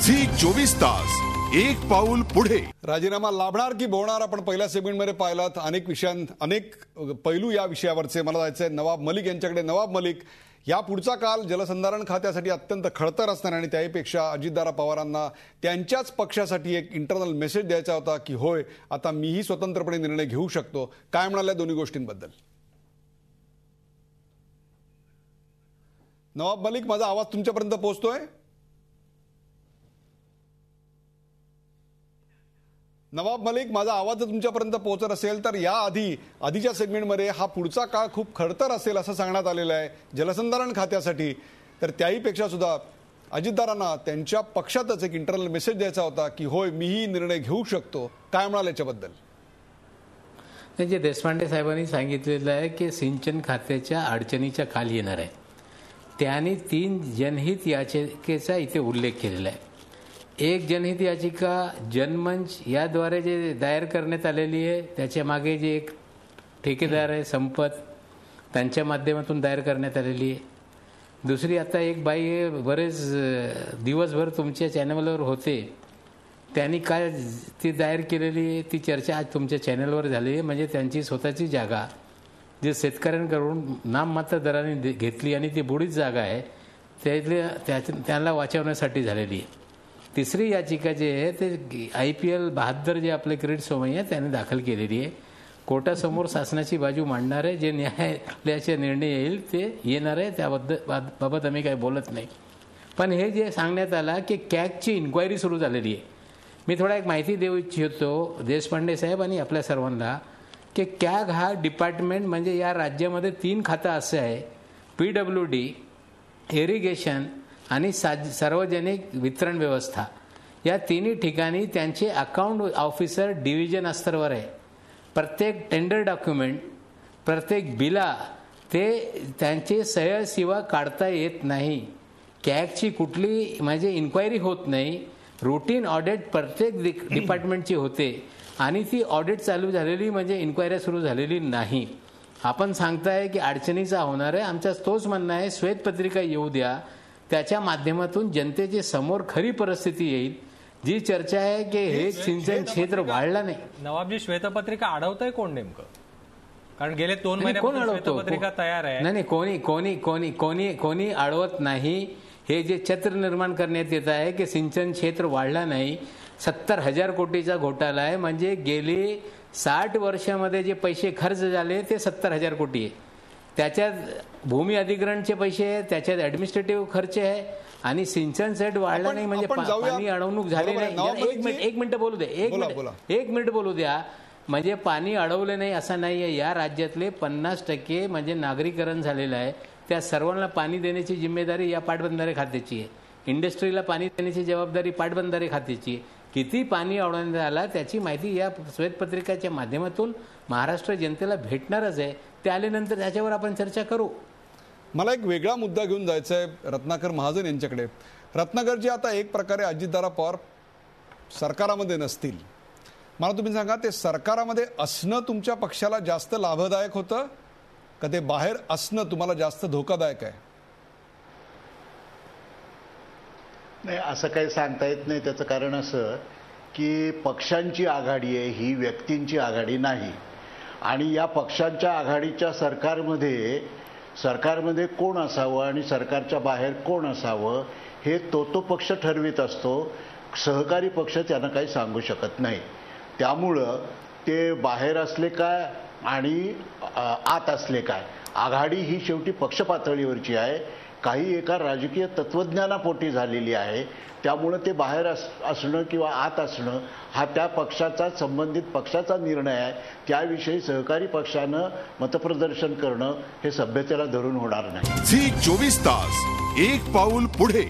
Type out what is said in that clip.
Zee 24 तास एक पाऊल पुढे। राजीनामा लाभणार की बोलणार आपण पहिल्या सेगमेंटमध्ये पाहिलात। अनेक पैलू या विषयावरचे मला जायचंय नवाब मलिक यांच्याकडे। नवाब मलिक, या पुढचा काल जलसंधारण खात्यासाठी अत्यंत खडतर असणार आणि त्याहीपेक्षा अजितदादा पवारांना त्यांच्याच पक्षासाठी एक इंटरनल मेसेज द्यायचा होता की होय आता मीही स्वतंत्रपणे निर्णय घेऊ शकतो। काय म्हणाल्या दोन्ही गोष्टींबद्दल? नवाब मलिक, माझा आवाज तुमच्यापर्यंत पोहोचतोय? नवाब मलिक, माझा आवाज जर तुमच्यापर्यंत पोहोचत असेल तर या आधीच्या सेगमेंटमध्ये हा पुढचा काळ खूप खडतर असेल असं सांगण्यात आलेलं आहे जलसंधारण खात्यासाठी। तर त्याहीपेक्षा सुद्धा अजितदादांना त्यांच्या पक्षातच एक इंटरनल मेसेज द्यायचा होता की होय मीही निर्णय घेऊ शकतो। काय म्हणाल याच्याबद्दल? जे देशपांडे साहेबांनी सांगितलेलं आहे की सिंचन खात्याच्या अडचणीच्या खाली येणार आहे, त्यांनी 3 जनहित याचिकेचा इथे उल्लेख केलेला आहे। एक जनहित याचिका जनमंच याद्वारे जे दायर करण्यात आलेली आहे, त्याच्या मागे जे एक ठेकेदार आहे संपत, त्यांच्या माध्यमातून दायर करण्यात आलेली आहे। दुसरी आता एक बाई आहे, बरेच दिवसभर तुमच्या चॅनलवर होते, त्यांनी काय ती दायर केलेली आहे ती चर्चा आज तुमच्या चॅनलवर झाली आहे। म्हणजे त्यांची स्वतःची जागा जे शेतकऱ्यांकडून नाममात्र दराने घेतली आणि ती बुडीत जागा आहे त्यांना वाचवण्यासाठी झालेली आहे। तिसरी याचिका जे आहे ते IPL 72 जे आपले क्रीड सोमय्या त्याने दाखल केलेली आहे। कोर्टासमोर शासनाची बाजू मांडणार आहे, जे न्यायालयाचे निर्णय येईल ते येणार आहे, त्याबाबत आम्ही काही बोलत नाही। पण हे जे सांगण्यात आलं की कॅगची इन्क्वायरी सुरू झालेली आहे, मी थोडा एक माहिती देऊ इच्छितो देशपांडे साहेब आणि आपल्या सर्वांना की कॅग हा डिपार्टमेंट म्हणजे या राज्यामध्ये 3 खातं असे आहे, PWD, इरिगेशन आणि सार्वजनिक वितरण व्यवस्था। या तिन्ही ठिकाणी त्यांचे अकाउंट ऑफिसर डिव्हिजन स्तरावर आहे। प्रत्येक टेंडर डॉक्युमेंट, प्रत्येक बिला ते त्यांचे सह्याशिवाय काढता येत नाही। कॅगची कुठली म्हणजे इन्क्वायरी होत नाही, रूटीन ऑडिट प्रत्येक डिपार्टमेंटची होते आणि ती ऑडिट चालू झालेली म्हणजे इन्क्वायरी सुरू झालेली नाही। आपण सांगताय की अडचणीचा होणार आहे, आमचा तोच म्हणणं आहे श्वेतपत्रिका येऊ द्या, त्याच्या माध्यमातून जनतेच्या समोर खरी परिस्थिती येईल। जी चर्चा आहे की हे सिंचन क्षेत्र वाढलं नाही। नवाबजी, श्वेतपत्रिका अडवतंय कोण नेमकं? कारण गेले 2 महिन्यापासून श्वेतपत्रिका तयार आहे। नाही, कोणी अडवत नाही। हे जे चित्र निर्माण करण्यात येत आहे की सिंचन क्षेत्र वाढला नाही, 70,000 कोटीचा घोटाळा आहे। म्हणजे गेली 60 वर्षामध्ये जे पैसे खर्च झाले ते 70,000 कोटी आहे। त्याच्यात भूमी अधिग्रहणचे पैसे आहे, त्याच्यात ॲडमिनिस्ट्रेटिव्ह खर्च आहे आणि सिंचन सेट वाढला नाही म्हणजे पाणी अडवणूक झाली नाही। एक मिनिट बोलू दे, एक मिनिट बोलू द्या। म्हणजे पाणी अडवले नाही असं नाही आहे। या राज्यातले 50% म्हणजे नागरीकरण झालेलं आहे, त्या सर्वांना पाणी देण्याची जिम्मेदारी या पाटबंधारे खात्याची आहे। इंडस्ट्रीला पाणी देण्याची जबाबदारी पाटबंधारे खात्याची आहे। किती पाणी अडवण्यात आला त्याची माहिती या श्वेतपत्रिकेच्या माध्यमातून महाराष्ट्र जनतेला भेटणारच आहे। ते आल्यानंतर त्याच्यावर आपण चर्चा करू। मला एक वेगळा मुद्दा घेऊन जायचा आहे रत्नाकर महाजन यांच्याकडे। रत्नाकरजी, आता एक प्रकारे अजितदादा पवार सरकारामध्ये नसतील, मला तुम्ही सांगा ते सरकारामध्ये असणं तुमच्या पक्षाला जास्त लाभदायक होतं का ते बाहेर असणं तुम्हाला जास्त धोकादायक आहे? नाही, असं काही सांगता येत नाही। त्याचं कारण असं की पक्षांची आघाडी आहे, ही व्यक्तींची आघाडी नाही। आणि या पक्षांच्या आघाडीच्या सरकारमध्ये कोण असावं आणि सरकारच्या बाहेर कोण असावं हे तो पक्ष ठरवित असतो। सहकारी पक्ष त्यांना काही सांगू शकत नाही। त्यामुळं ते बाहेर असले काय आणि आत असले काय, आघाडी ही शेवटी पक्ष पातळीवरची आहे, काही एका राजकीय तत्वज्ञानापोटी झालेली आहे। त्यामुळे ते बाहेर असणं किंवा आत असणं हा त्या पक्षाचा संबंधित पक्षाचा निर्णय आहे। त्याविषयी सहकारी पक्षानं मतप्रदर्शन करणं हे सभ्यतेला धरून होणार नाही। झी 24 तास एक पाऊल पुढे।